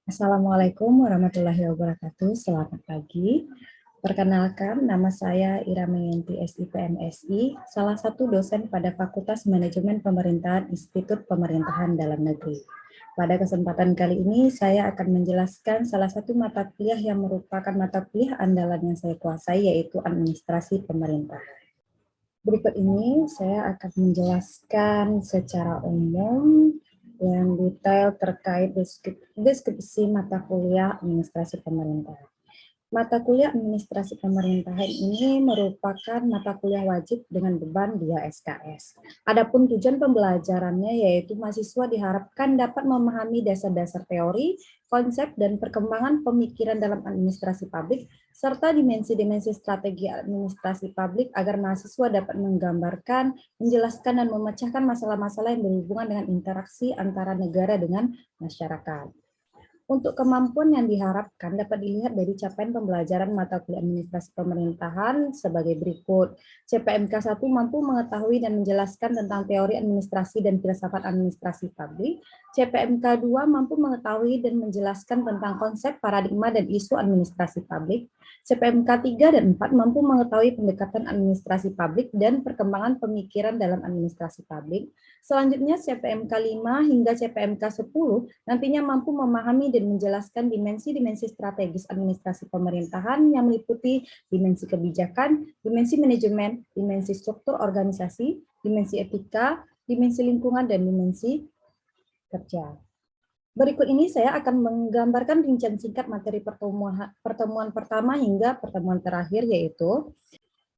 Assalamualaikum warahmatullahi wabarakatuh. Selamat pagi. Perkenalkan, nama saya Ira Meyanti SIPMSI, salah satu dosen pada Fakultas Manajemen Pemerintahan Institut Pemerintahan Dalam Negeri. Pada kesempatan kali ini, saya akan menjelaskan salah satu mata kuliah yang merupakan mata kuliah andalan yang saya kuasai, yaitu Administrasi Pemerintahan. Berikut ini saya akan menjelaskan secara umum yang detail terkait deskripsi mata kuliah Administrasi Pemerintahan. Mata kuliah Administrasi Pemerintahan ini merupakan mata kuliah wajib dengan beban 2 SKS. Adapun tujuan pembelajarannya yaitu mahasiswa diharapkan dapat memahami dasar-dasar teori, konsep, dan perkembangan pemikiran dalam administrasi publik, serta dimensi-dimensi strategi administrasi publik agar mahasiswa dapat menggambarkan, menjelaskan, dan memecahkan masalah-masalah yang berhubungan dengan interaksi antara negara dengan masyarakat. Untuk kemampuan yang diharapkan dapat dilihat dari capaian pembelajaran mata kuliah administrasi pemerintahan sebagai berikut. CPMK 1 mampu mengetahui dan menjelaskan tentang teori administrasi dan filsafat administrasi publik. CPMK 2 mampu mengetahui dan menjelaskan tentang konsep, paradigma, dan isu administrasi publik. CPMK 3 dan 4 mampu mengetahui pendekatan administrasi publik dan perkembangan pemikiran dalam administrasi publik. Selanjutnya CPMK 5 hingga CPMK 10 nantinya mampu memahami dan menjelaskan dimensi-dimensi strategis administrasi pemerintahan yang meliputi dimensi kebijakan, dimensi manajemen, dimensi struktur organisasi, dimensi etika, dimensi lingkungan, dan dimensi kerja. Berikut ini saya akan menggambarkan rincian singkat materi pertemuan pertama hingga pertemuan terakhir, yaitu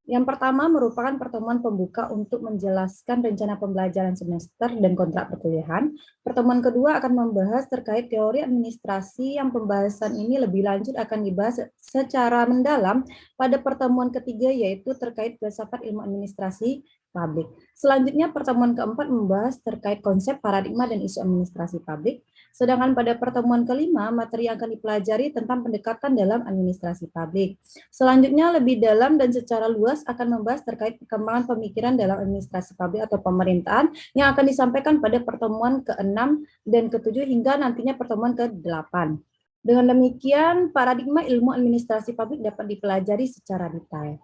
yang pertama merupakan pertemuan pembuka untuk menjelaskan rencana pembelajaran semester dan kontrak perkuliahan. Pertemuan kedua akan membahas terkait teori administrasi yang pembahasan ini lebih lanjut akan dibahas secara mendalam pada pertemuan ketiga, yaitu terkait filsafat ilmu administrasi publik. Selanjutnya pertemuan keempat membahas terkait konsep, paradigma, dan isu administrasi publik. Sedangkan pada pertemuan kelima, materi yang akan dipelajari tentang pendekatan dalam administrasi publik. Selanjutnya lebih dalam dan secara luas akan membahas terkait perkembangan pemikiran dalam administrasi publik atau pemerintahan yang akan disampaikan pada pertemuan ke-6 dan ke-7 hingga nantinya pertemuan ke-8. Dengan demikian, paradigma ilmu administrasi publik dapat dipelajari secara detail.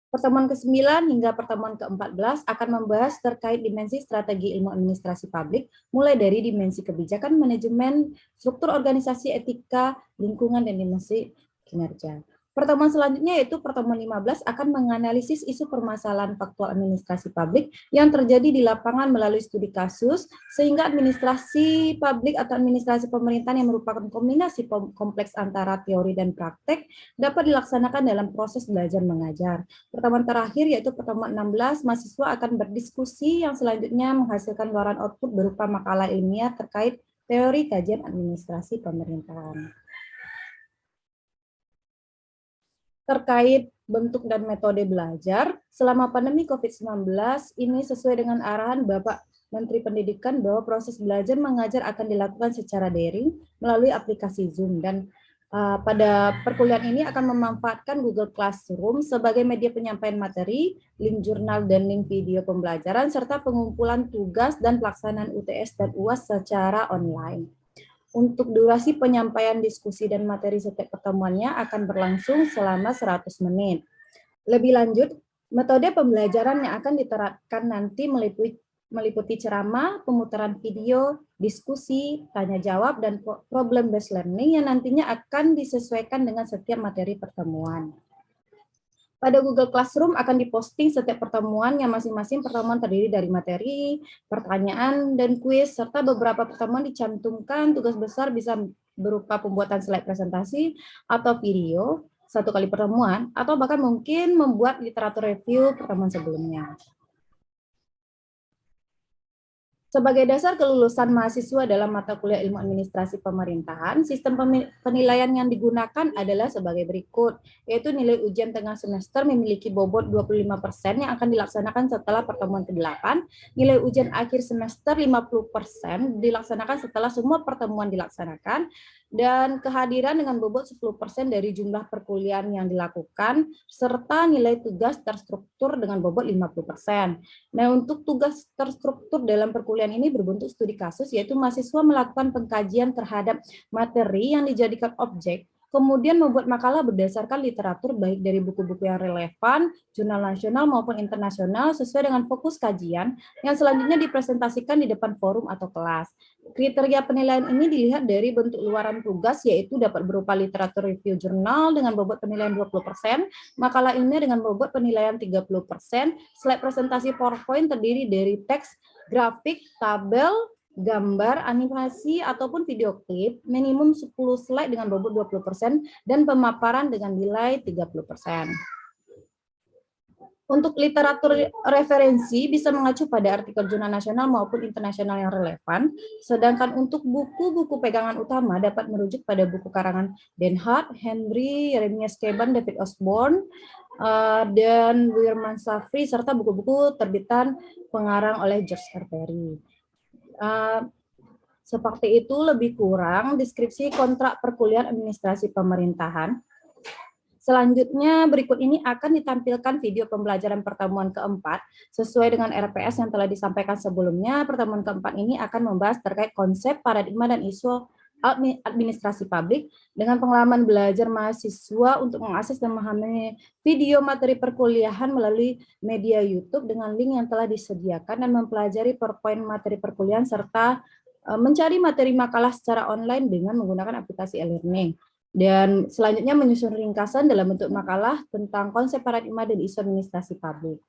Pertemuan ke-9 hingga pertemuan ke-14 akan membahas terkait dimensi strategi ilmu administrasi publik, mulai dari dimensi kebijakan, manajemen, struktur organisasi, etika, lingkungan, dan dimensi kinerja. Pertemuan selanjutnya yaitu pertemuan 15 akan menganalisis isu permasalahan faktual administrasi publik yang terjadi di lapangan melalui studi kasus, sehingga administrasi publik atau administrasi pemerintahan yang merupakan kombinasi kompleks antara teori dan praktek dapat dilaksanakan dalam proses belajar mengajar. Pertemuan terakhir yaitu pertemuan 16, mahasiswa akan berdiskusi yang selanjutnya menghasilkan luaran output berupa makalah ilmiah terkait teori kajian administrasi pemerintahan. Terkait bentuk dan metode belajar, selama pandemi COVID-19 ini sesuai dengan arahan Bapak Menteri Pendidikan bahwa proses belajar mengajar akan dilakukan secara daring melalui aplikasi Zoom, dan pada perkuliahan ini akan memanfaatkan Google Classroom sebagai media penyampaian materi, link jurnal dan link video pembelajaran, serta pengumpulan tugas dan pelaksanaan UTS dan UAS secara online. Untuk durasi penyampaian diskusi dan materi setiap pertemuannya akan berlangsung selama 100 menit. Lebih lanjut, metode pembelajaran yang akan diterapkan nanti meliputi ceramah, pemutaran video, diskusi, tanya jawab, dan problem based learning yang nantinya akan disesuaikan dengan setiap materi pertemuan. Pada Google Classroom akan diposting setiap pertemuan yang masing-masing pertemuan terdiri dari materi, pertanyaan, dan kuis, serta beberapa pertemuan dicantumkan tugas besar bisa berupa pembuatan slide presentasi atau video 1 kali pertemuan, atau bahkan mungkin membuat literatur review pertemuan sebelumnya. Sebagai dasar kelulusan mahasiswa dalam mata kuliah ilmu administrasi pemerintahan, sistem penilaian yang digunakan adalah sebagai berikut, yaitu nilai ujian tengah semester memiliki bobot 25% yang akan dilaksanakan setelah pertemuan ke-8, nilai ujian akhir semester 50% dilaksanakan setelah semua pertemuan dilaksanakan, dan kehadiran dengan bobot 10% dari jumlah perkuliahan yang dilakukan, serta nilai tugas terstruktur dengan bobot 50%. Nah, untuk tugas terstruktur dalam perkuliahan penilaian ini berbentuk studi kasus, yaitu mahasiswa melakukan pengkajian terhadap materi yang dijadikan objek, kemudian membuat makalah berdasarkan literatur baik dari buku-buku yang relevan, jurnal nasional maupun internasional sesuai dengan fokus kajian yang selanjutnya dipresentasikan di depan forum atau kelas. Kriteria penilaian ini dilihat dari bentuk luaran tugas, yaitu dapat berupa literatur review jurnal dengan bobot penilaian 20%, makalah ilmiah dengan bobot penilaian 30%, slide presentasi PowerPoint terdiri dari teks, grafik, tabel, gambar, animasi, ataupun video klip, minimum 10 slide dengan bobot 20%, dan pemaparan dengan nilai 30%. Untuk literatur referensi bisa mengacu pada artikel jurnal nasional maupun internasional yang relevan, sedangkan untuk buku-buku pegangan utama dapat merujuk pada buku karangan Den Hart, Henry, Jeremias Keban, David Osborne, dan Wirman Safri, serta buku-buku terbitan pengarang oleh George R. Perry. Seperti itu lebih kurang deskripsi kontrak perkuliahan administrasi pemerintahan. Selanjutnya, berikut ini akan ditampilkan video pembelajaran pertemuan keempat. Sesuai dengan RPS yang telah disampaikan sebelumnya, pertemuan keempat ini akan membahas terkait konsep, paradigma, dan isu administrasi publik dengan pengalaman belajar mahasiswa untuk mengakses dan memahami video materi perkuliahan melalui media YouTube dengan link yang telah disediakan dan mempelajari PowerPoint materi perkuliahan serta mencari materi makalah secara online dengan menggunakan aplikasi e-learning. Dan selanjutnya menyusun ringkasan dalam bentuk makalah tentang konsep paradigma dan isu administrasi publik.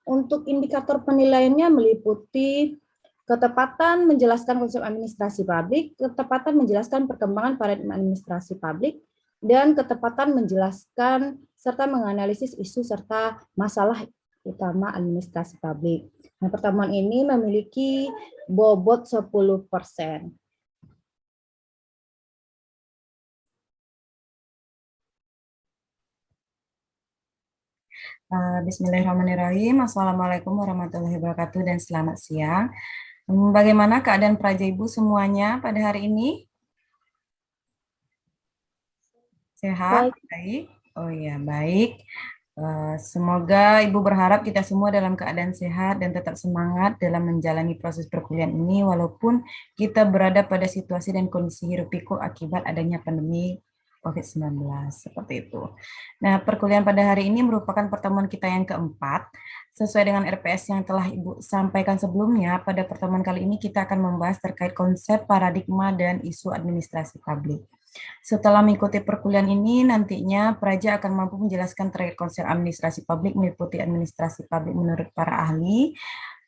Untuk indikator penilaiannya meliputi ketepatan menjelaskan konsep administrasi publik, ketepatan menjelaskan perkembangan paradigma administrasi publik, dan ketepatan menjelaskan serta menganalisis isu serta masalah utama administrasi publik. Nah, pertemuan ini memiliki bobot 10%. Bismillahirrahmanirrahim. Assalamualaikum warahmatullahi wabarakatuh dan selamat siang. Bagaimana keadaan Praja Ibu semuanya pada hari ini? Sehat? Baik? Oh ya, baik. Semoga Ibu berharap kita semua dalam keadaan sehat dan tetap semangat dalam menjalani proses perkuliahan ini walaupun kita berada pada situasi dan kondisi hiruk pikuk akibat adanya pandemi COVID-19, seperti itu. Nah, perkuliahan pada hari ini merupakan pertemuan kita yang keempat. Sesuai dengan RPS yang telah Ibu sampaikan sebelumnya, pada pertemuan kali ini kita akan membahas terkait konsep, paradigma, dan isu administrasi publik. Setelah mengikuti perkuliahan ini, nantinya Praja akan mampu menjelaskan terkait konsep administrasi publik meliputi administrasi publik menurut para ahli,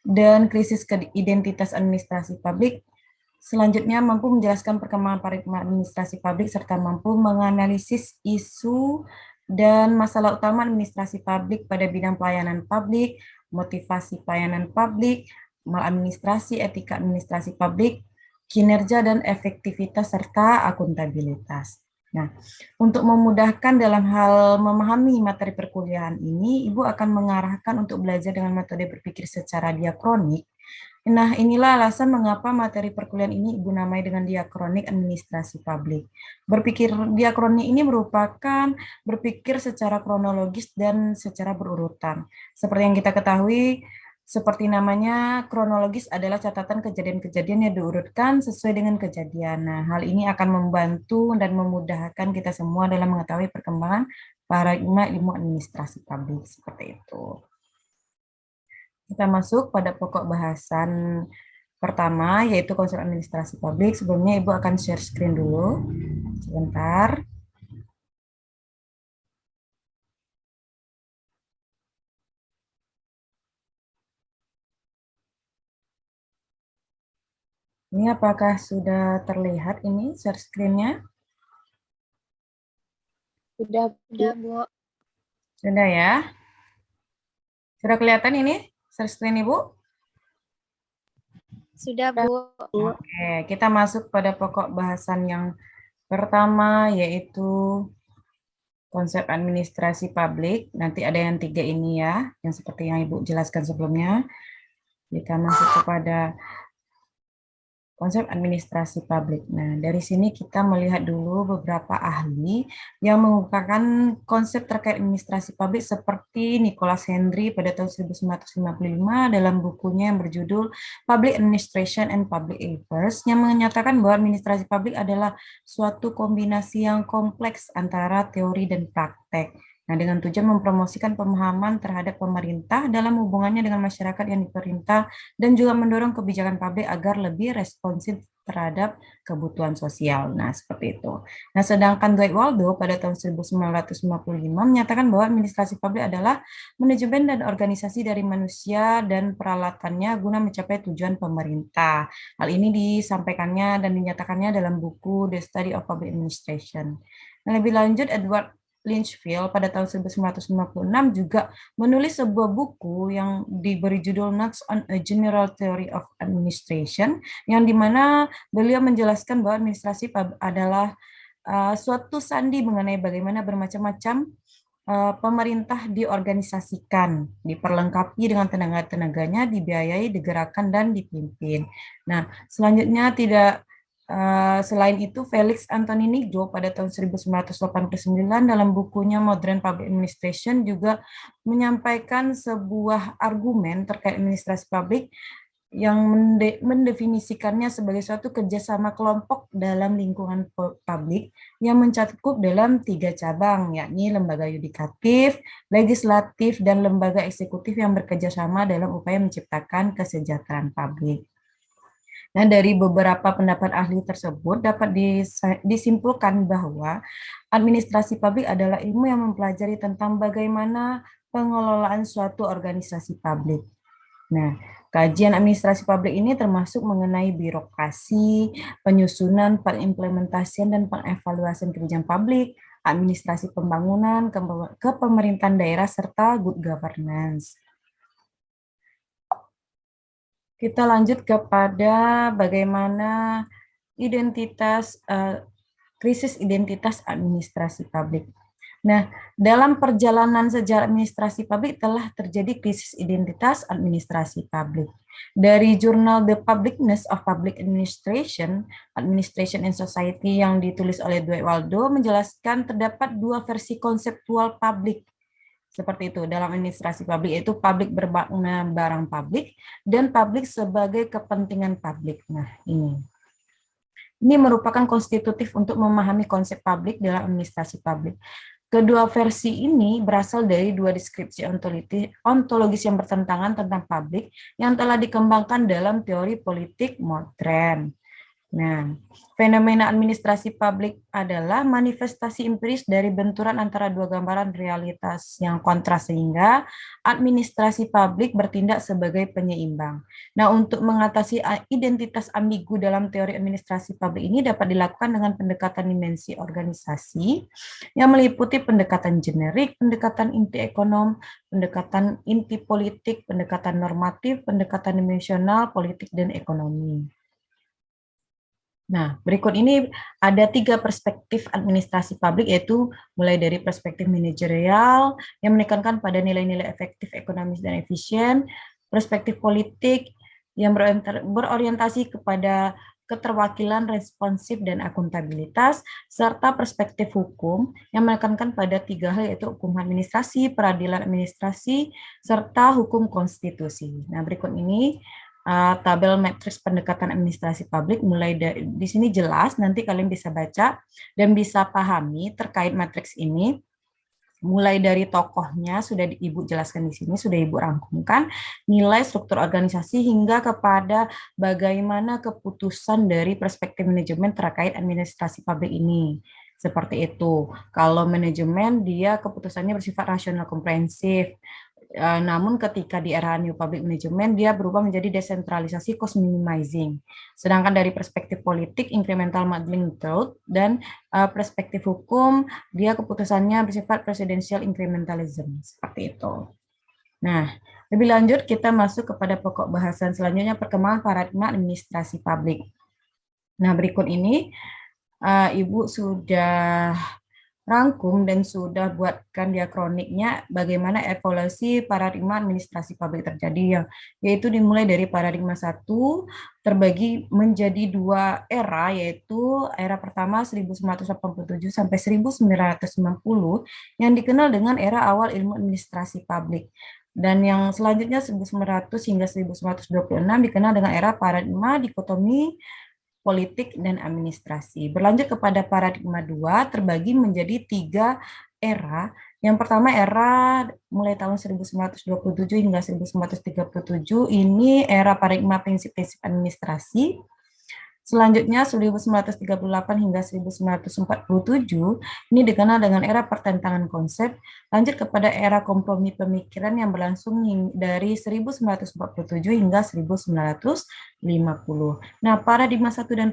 dan krisis identitas administrasi publik. Selanjutnya, mampu menjelaskan perkembangan paradigma administrasi publik, serta mampu menganalisis isu dan masalah utama administrasi publik pada bidang pelayanan publik, motivasi pelayanan publik, maladministrasi, etika administrasi publik, kinerja dan efektivitas, serta akuntabilitas. Nah, untuk memudahkan dalam hal memahami materi perkuliahan ini, Ibu akan mengarahkan untuk belajar dengan metode berpikir secara diakronik. Nah, inilah alasan mengapa materi perkuliahan ini Ibu namai dengan diakronik administrasi publik. Berpikir diakronik ini merupakan berpikir secara kronologis dan secara berurutan. Seperti yang kita ketahui, seperti namanya, kronologis adalah catatan kejadian-kejadian yang diurutkan sesuai dengan kejadian. Nah, hal ini akan membantu dan memudahkan kita semua dalam mengetahui perkembangan paradigma ilmu administrasi publik, seperti itu. Kita masuk pada pokok bahasan pertama, yaitu konsep administrasi publik. Sebelumnya Ibu akan share screen dulu. Sebentar. Ini apakah sudah terlihat ini share screen-nya? Sudah, Bu. Sudah ya? Sudah kelihatan ini share screen Ibu? Sudah, Bu. Oke, kita masuk pada pokok bahasan yang pertama, yaitu konsep administrasi publik. Nanti ada yang 3 ini ya, yang seperti yang Ibu jelaskan sebelumnya. Kita masuk kepada konsep administrasi publik. Nah, dari sini kita melihat dulu beberapa ahli yang mengungkapkan konsep terkait administrasi publik seperti Nicholas Henry pada tahun 1955 dalam bukunya yang berjudul Public Administration and Public Affairs yang menyatakan bahwa administrasi publik adalah suatu kombinasi yang kompleks antara teori dan praktek. Nah, dengan tujuan mempromosikan pemahaman terhadap pemerintah dalam hubungannya dengan masyarakat yang diperintah dan juga mendorong kebijakan publik agar lebih responsif terhadap kebutuhan sosial. Nah, seperti itu. Nah, sedangkan Dwight Waldo pada tahun 1955 menyatakan bahwa administrasi publik adalah manajemen dan organisasi dari manusia dan peralatannya guna mencapai tujuan pemerintah. Hal ini disampaikannya dan dinyatakannya dalam buku The Study of Public Administration. Nah, lebih lanjut, Edward Lichfield pada tahun 1956 juga menulis sebuah buku yang diberi judul Notes on a General Theory of Administration, yang dimana beliau menjelaskan bahwa administrasi adalah suatu sandi mengenai bagaimana bermacam-macam pemerintah diorganisasikan, diperlengkapi dengan tenaga-tenaganya, dibiayai, digerakkan, dan dipimpin. Nah, selanjutnya selain itu, Felix Anthony Nigro pada tahun 1989 dalam bukunya Modern Public Administration juga menyampaikan sebuah argumen terkait administrasi publik yang mendefinisikannya sebagai suatu kerjasama kelompok dalam lingkungan publik yang mencakup dalam 3 cabang, yakni lembaga yudikatif, legislatif, dan lembaga eksekutif yang bekerjasama dalam upaya menciptakan kesejahteraan publik. Nah, dari beberapa pendapat ahli tersebut dapat disimpulkan bahwa administrasi publik adalah ilmu yang mempelajari tentang bagaimana pengelolaan suatu organisasi publik. Nah, kajian administrasi publik ini termasuk mengenai birokrasi, penyusunan, pengimplementasian, dan pengevaluasian kebijakan publik, administrasi pembangunan, kepemerintahan daerah, serta good governance. Kita lanjut kepada bagaimana krisis identitas administrasi publik. Nah, dalam perjalanan sejarah administrasi publik telah terjadi krisis identitas administrasi publik. Dari jurnal The Publicness of Public Administration, Administration in Society yang ditulis oleh Dwight Waldo menjelaskan terdapat 2 versi konseptual publik. Seperti itu, dalam administrasi publik yaitu publik bermakna barang publik dan publik sebagai kepentingan publik. Nah, ini merupakan konstitutif untuk memahami konsep publik dalam administrasi publik. Kedua versi ini berasal dari 2 deskripsi ontologis yang bertentangan tentang publik yang telah dikembangkan dalam teori politik modern. Nah, fenomena administrasi publik adalah manifestasi empiris dari benturan antara 2 gambaran realitas yang kontras sehingga administrasi publik bertindak sebagai penyeimbang. Nah, untuk mengatasi identitas ambigu dalam teori administrasi publik ini dapat dilakukan dengan pendekatan dimensi organisasi yang meliputi pendekatan generik, pendekatan inti ekonom, pendekatan inti politik, pendekatan normatif, pendekatan dimensional, politik, dan ekonomi. Nah, berikut ini ada 3 perspektif administrasi publik, yaitu mulai dari perspektif manajerial yang menekankan pada nilai-nilai efektif, ekonomis, dan efisien, perspektif politik yang berorientasi kepada keterwakilan, responsif, dan akuntabilitas, serta perspektif hukum yang menekankan pada 3 hal, yaitu hukum administrasi, peradilan administrasi, serta hukum konstitusi. Nah, berikut ini tabel matriks pendekatan administrasi publik. Mulai dari di sini jelas, nanti kalian bisa baca dan bisa pahami terkait matriks ini. Mulai dari tokohnya sudah Ibu jelaskan di sini, sudah Ibu rangkumkan, nilai struktur organisasi hingga kepada bagaimana keputusan dari perspektif manajemen terkait administrasi publik ini. Seperti itu. Kalau manajemen dia keputusannya bersifat rasional komprehensif. Namun ketika di era New Public Management dia berubah menjadi desentralisasi cost minimizing. Sedangkan dari perspektif politik incremental modeling method dan perspektif hukum dia keputusannya bersifat presidential incrementalism seperti itu. Nah, lebih lanjut kita masuk kepada pokok bahasan selanjutnya, perkembangan paradigma administrasi publik. Nah, berikut ini Ibu sudah rangkum dan sudah buatkan diakroniknya bagaimana evolusi paradigma administrasi publik terjadi, yaitu dimulai dari paradigma 1 terbagi menjadi 2 era, yaitu era pertama 1987 sampai 1990 yang dikenal dengan era awal ilmu administrasi publik. Dan yang selanjutnya 1900 hingga 1926 dikenal dengan era paradigma dikotomi politik dan administrasi. Berlanjut kepada paradigma 2 terbagi menjadi 3 era. Yang pertama era mulai tahun 1927 hingga 1937 ini era paradigma prinsip-prinsip administrasi. Selanjutnya 1938 hingga 1947 ini dikenal dengan era pertentangan konsep, lanjut kepada era kompromi pemikiran yang berlangsung dari 1947 hingga 1950. Nah, paradigma 1 dan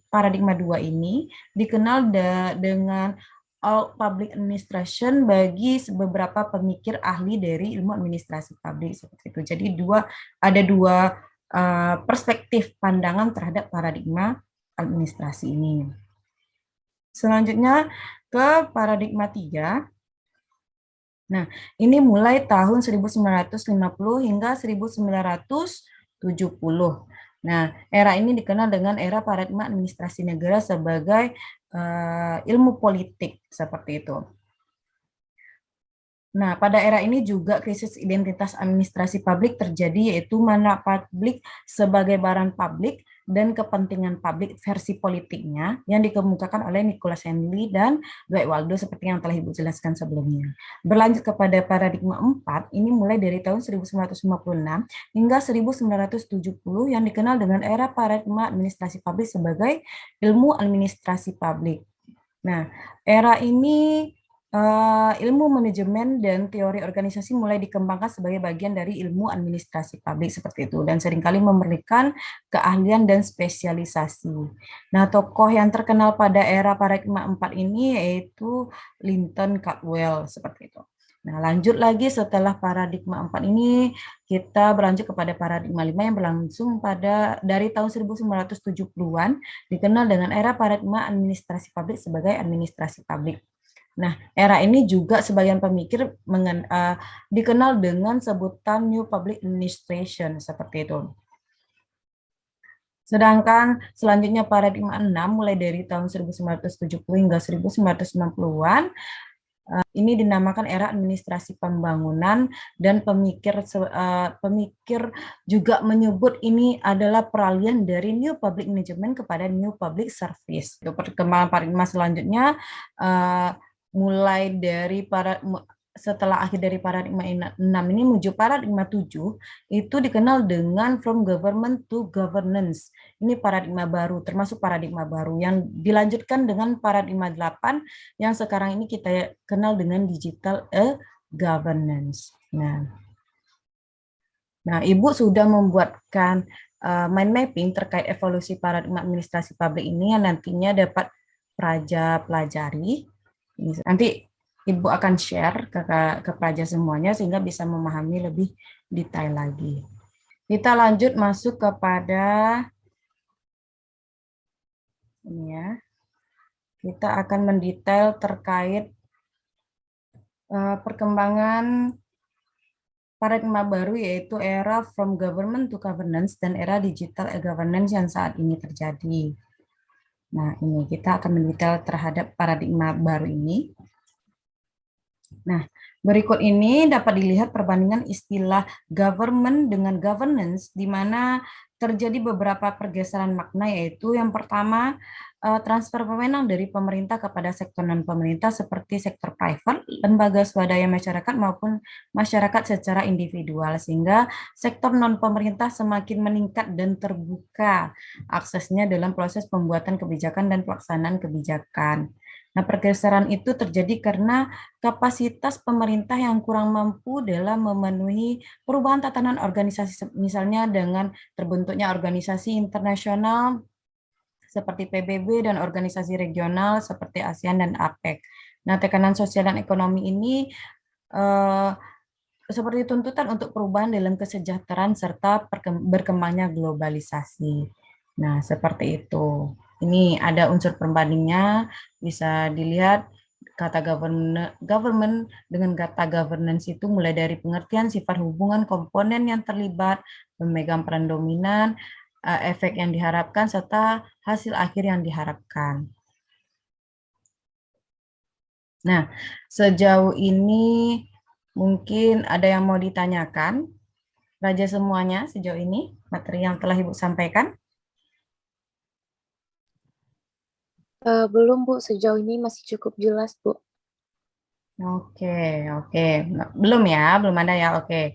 paradigma 2 ini dikenal dengan all public administration bagi beberapa pemikir ahli dari ilmu administrasi publik seperti itu. Jadi ada dua perspektif pandangan terhadap paradigma administrasi ini. Selanjutnya ke paradigma 3. Nah, ini mulai tahun 1950 hingga 1970. Nah, era ini dikenal dengan era paradigma administrasi negara sebagai ilmu politik seperti itu. Nah, pada era ini juga krisis identitas administrasi publik terjadi, yaitu mana publik sebagai barang publik dan kepentingan publik versi politiknya yang dikemukakan oleh Nicholas Henley dan Dwight Waldo seperti yang telah Ibu jelaskan sebelumnya. Berlanjut kepada paradigma 4, ini mulai dari tahun 1956 hingga 1970 yang dikenal dengan era paradigma administrasi publik sebagai ilmu administrasi publik. Nah, era ini ilmu manajemen dan teori organisasi mulai dikembangkan sebagai bagian dari ilmu administrasi publik seperti itu, dan seringkali memerlukan keahlian dan spesialisasi. Nah, tokoh yang terkenal pada era paradigma 4 ini yaitu Linton Caldwell seperti itu. Nah, lanjut lagi setelah paradigma 4 ini, kita beranjak kepada paradigma 5 yang berlangsung dari tahun 1970-an, dikenal dengan era paradigma administrasi publik sebagai administrasi publik. Nah, era ini juga sebagian pemikir dikenal dengan sebutan New Public Administration, seperti itu. Sedangkan selanjutnya paradigma 6 mulai dari tahun 1970 hingga 1960-an, ini dinamakan era administrasi pembangunan, dan pemikir juga menyebut ini adalah peralihan dari New Public Management kepada New Public Service. Perkembangan paradigma selanjutnya mulai dari setelah akhir dari paradigma 6 ini menuju paradigma 7, itu dikenal dengan from government to governance. Ini paradigma baru, termasuk paradigma baru yang dilanjutkan dengan paradigma 8 yang sekarang ini kita kenal dengan digital governance. Nah, Ibu sudah membuatkan mind mapping terkait evolusi paradigma administrasi publik ini yang nantinya dapat Praja pelajari. Nanti Ibu akan share ke pelajar semuanya sehingga bisa memahami lebih detail lagi. Kita lanjut masuk kepada ini ya. Kita akan mendetail terkait perkembangan paradigma baru, yaitu era from government to governance dan era digital governance yang saat ini terjadi. Nah, ini kita akan mendetail terhadap paradigma baru ini. Nah, berikut ini dapat dilihat perbandingan istilah government dengan governance, di mana terjadi beberapa pergeseran makna, yaitu yang pertama, transfer wewenang dari pemerintah kepada sektor non-pemerintah seperti sektor private, lembaga swadaya masyarakat maupun masyarakat secara individual, sehingga sektor non-pemerintah semakin meningkat dan terbuka aksesnya dalam proses pembuatan kebijakan dan pelaksanaan kebijakan. Nah, pergeseran itu terjadi karena kapasitas pemerintah yang kurang mampu dalam memenuhi perubahan tatanan organisasi, misalnya dengan terbentuknya organisasi internasional seperti PBB dan organisasi regional seperti ASEAN dan APEC. Nah, tekanan sosial dan ekonomi ini seperti tuntutan untuk perubahan dalam kesejahteraan serta berkembangnya globalisasi. Nah, seperti itu. Ini ada unsur perbandingnya, bisa dilihat kata government dengan kata governance itu mulai dari pengertian sifat hubungan komponen yang terlibat, pemegang peran dominan, efek yang diharapkan, serta hasil akhir yang diharapkan. Nah, sejauh ini mungkin ada yang mau ditanyakan, Raja semuanya sejauh ini, materi yang telah Ibu sampaikan? Belum, Bu. Sejauh ini masih cukup jelas, Bu. Oke, oke. Belum ya, belum ada ya, oke.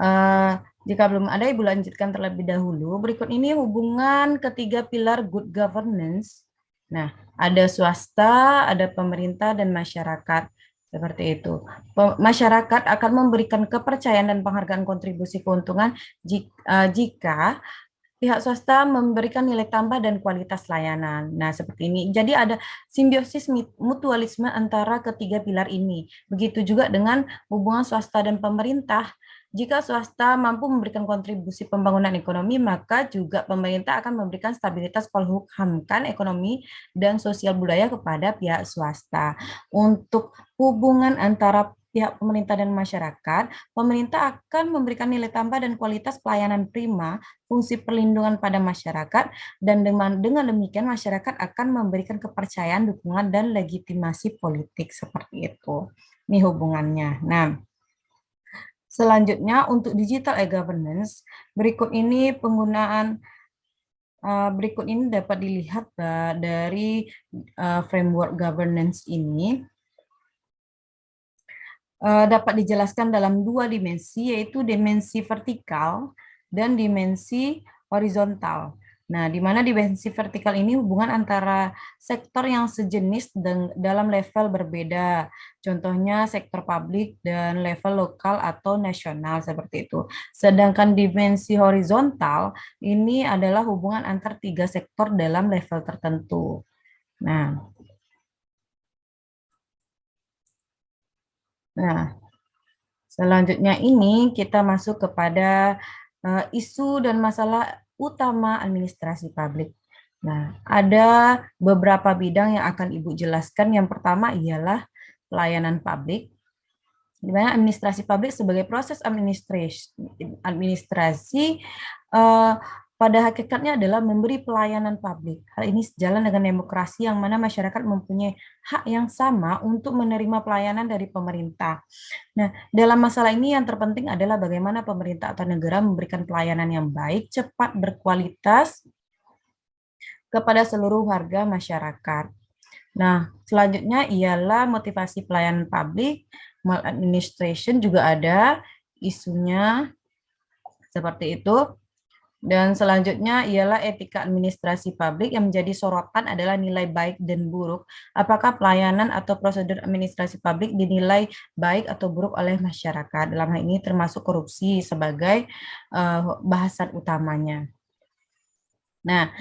Eh, jika belum ada, Ibu lanjutkan terlebih dahulu. Berikut ini hubungan ketiga pilar good governance. Nah, ada swasta, ada pemerintah, dan masyarakat. Seperti itu. Masyarakat akan memberikan kepercayaan dan penghargaan kontribusi keuntungan jika pihak swasta memberikan nilai tambah dan kualitas layanan. Nah, seperti ini. Jadi ada simbiosis mutualisme antara ketiga pilar ini. Begitu juga dengan hubungan swasta dan pemerintah. Jika swasta mampu memberikan kontribusi pembangunan ekonomi, maka juga pemerintah akan memberikan stabilitas polhukam ekonomi dan sosial budaya kepada pihak swasta. Untuk hubungan antara pihak pemerintah dan masyarakat, pemerintah akan memberikan nilai tambah dan kualitas pelayanan prima, fungsi perlindungan pada masyarakat, dan dengan demikian masyarakat akan memberikan kepercayaan, dukungan, dan legitimasi politik seperti itu. Ini hubungannya. Nah, selanjutnya untuk digital e-governance, berikut ini dapat dilihat dari framework governance ini. Dapat dijelaskan dalam dua dimensi, yaitu dimensi vertikal dan dimensi horizontal. Nah, di mana dimensi vertikal ini hubungan antara sektor yang sejenis dalam level berbeda. Contohnya sektor publik dan level lokal atau nasional seperti itu. Sedangkan dimensi horizontal ini adalah hubungan antar tiga sektor dalam level tertentu. Nah, selanjutnya ini kita masuk kepada isu dan masalah utama administrasi publik. Nah, ada beberapa bidang yang akan Ibu jelaskan. Yang pertama ialah pelayanan publik, di mana administrasi publik sebagai proses administrasi pada hakikatnya adalah memberi pelayanan publik. Hal ini sejalan dengan demokrasi yang mana masyarakat mempunyai hak yang sama untuk menerima pelayanan dari pemerintah. Nah, dalam masalah ini yang terpenting adalah bagaimana pemerintah atau negara memberikan pelayanan yang baik, cepat, berkualitas kepada seluruh warga masyarakat. Nah, selanjutnya ialah motivasi pelayanan publik, maladministration juga ada isunya seperti itu. Dan selanjutnya ialah etika administrasi publik yang menjadi sorotan adalah nilai baik dan buruk. Apakah pelayanan atau prosedur administrasi publik dinilai baik atau buruk oleh masyarakat? Dalam hal ini termasuk korupsi sebagai bahasan utamanya. Nah,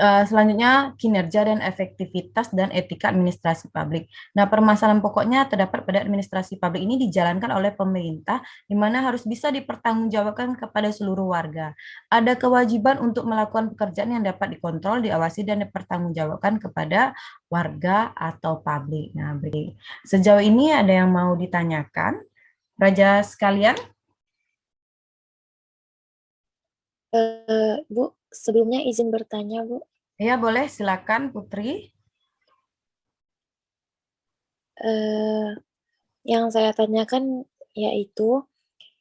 selanjutnya kinerja dan efektivitas dan etika administrasi publik. Nah, permasalahan pokoknya terdapat pada administrasi publik ini dijalankan oleh pemerintah, di mana harus bisa dipertanggungjawabkan kepada seluruh warga. Ada kewajiban untuk melakukan pekerjaan yang dapat dikontrol, diawasi, dan dipertanggungjawabkan kepada warga atau publik. Nah, sejauh ini ada yang mau ditanyakan, Raja sekalian? Bu, sebelumnya izin bertanya, Bu. Ya, boleh, silakan Putri. Yang saya tanyakan yaitu,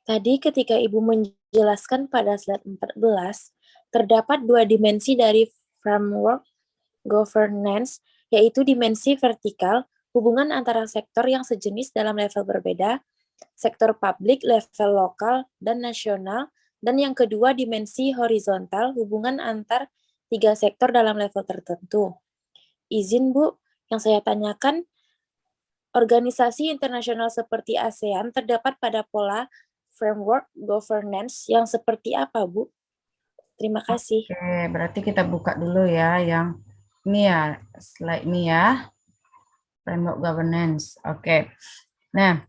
tadi ketika Ibu menjelaskan pada slide 14, terdapat dua dimensi dari framework governance, yaitu dimensi vertikal, hubungan antara sektor yang sejenis dalam level berbeda, sektor publik, level lokal, dan nasional, dan yang kedua dimensi horizontal, hubungan antar tiga sektor dalam level tertentu. Izin Bu, yang saya tanyakan, organisasi internasional seperti ASEAN terdapat pada pola framework governance yang seperti apa, Bu? Terima kasih. Oke, berarti kita buka dulu ya yang ini ya, slide ini ya, framework governance. Oke, nah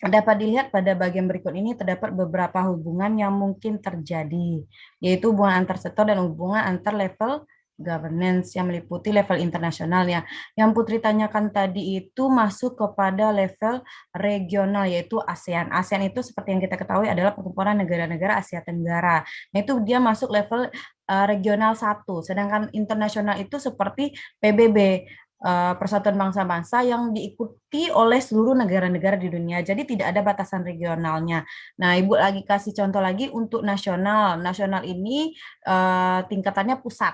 dapat dilihat pada bagian berikut ini terdapat beberapa hubungan yang mungkin terjadi, yaitu hubungan antar sektor dan hubungan antar level governance yang meliputi level internasional ya. Yang Putri tanyakan tadi itu masuk kepada level regional yaitu ASEAN. ASEAN itu seperti yang kita ketahui adalah perkumpulan negara-negara Asia Tenggara. Nah, itu dia masuk level regional 1. Sedangkan internasional itu seperti PBB, Persatuan Bangsa-Bangsa yang diikuti oleh seluruh negara-negara di dunia. Jadi tidak ada batasan regionalnya. Nah, Ibu lagi kasih contoh lagi untuk nasional. Nasional ini tingkatannya pusat.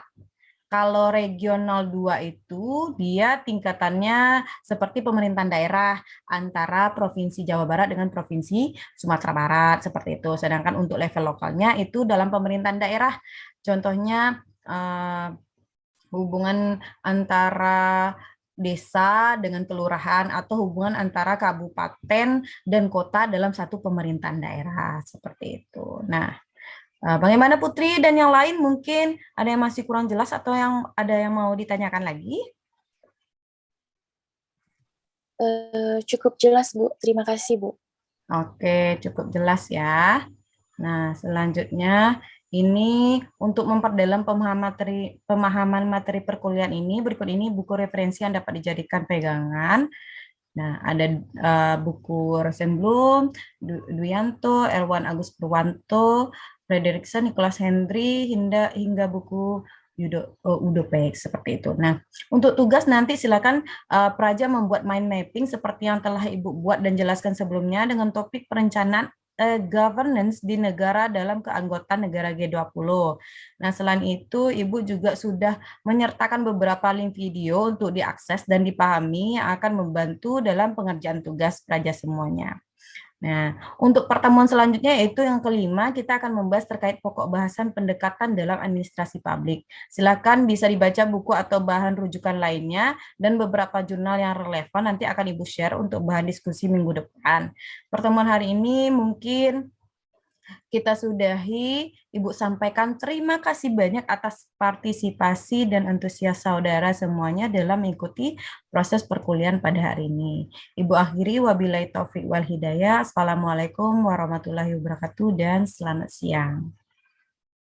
Kalau regional 2 itu dia tingkatannya seperti pemerintahan daerah antara Provinsi Jawa Barat dengan Provinsi Sumatera Barat seperti itu. Sedangkan untuk level lokalnya itu dalam pemerintahan daerah. Contohnya hubungan antara desa dengan kelurahan atau hubungan antara kabupaten dan kota dalam satu pemerintahan daerah seperti itu. Nah, bagaimana Putri dan yang lain, mungkin ada yang masih kurang jelas atau ada yang mau ditanyakan lagi? Cukup jelas, Bu. Terima kasih, Bu. Oke, cukup jelas ya. Nah, selanjutnya ini untuk memperdalam pemahaman materi perkuliahan ini, berikut ini buku referensi yang dapat dijadikan pegangan. Nah, ada buku Rosenblum, Duyanto, Erwan Agus Purwanto, Frederickson, Nicholas Henry, hingga buku Udo Peck, seperti itu. Nah, untuk tugas nanti silakan Praja membuat mind mapping seperti yang telah Ibu buat dan jelaskan sebelumnya dengan topik perencanaan governance di negara dalam keanggotaan negara G20. Nah, selain itu, Ibu juga sudah menyertakan beberapa link video untuk diakses dan dipahami yang akan membantu dalam pengerjaan tugas Praja semuanya. Nah, untuk pertemuan selanjutnya yaitu yang kelima, kita akan membahas terkait pokok bahasan pendekatan dalam administrasi publik. Silakan bisa dibaca buku atau bahan rujukan lainnya dan beberapa jurnal yang relevan nanti akan Ibu share untuk bahan diskusi minggu depan. Pertemuan hari ini mungkin kita sudahi. Ibu sampaikan terima kasih banyak atas partisipasi dan antusias saudara semuanya dalam mengikuti proses perkuliahan pada hari ini. Ibu akhiri, wabillahi taufik wal hidayah. Assalamualaikum warahmatullahi wabarakatuh dan selamat siang.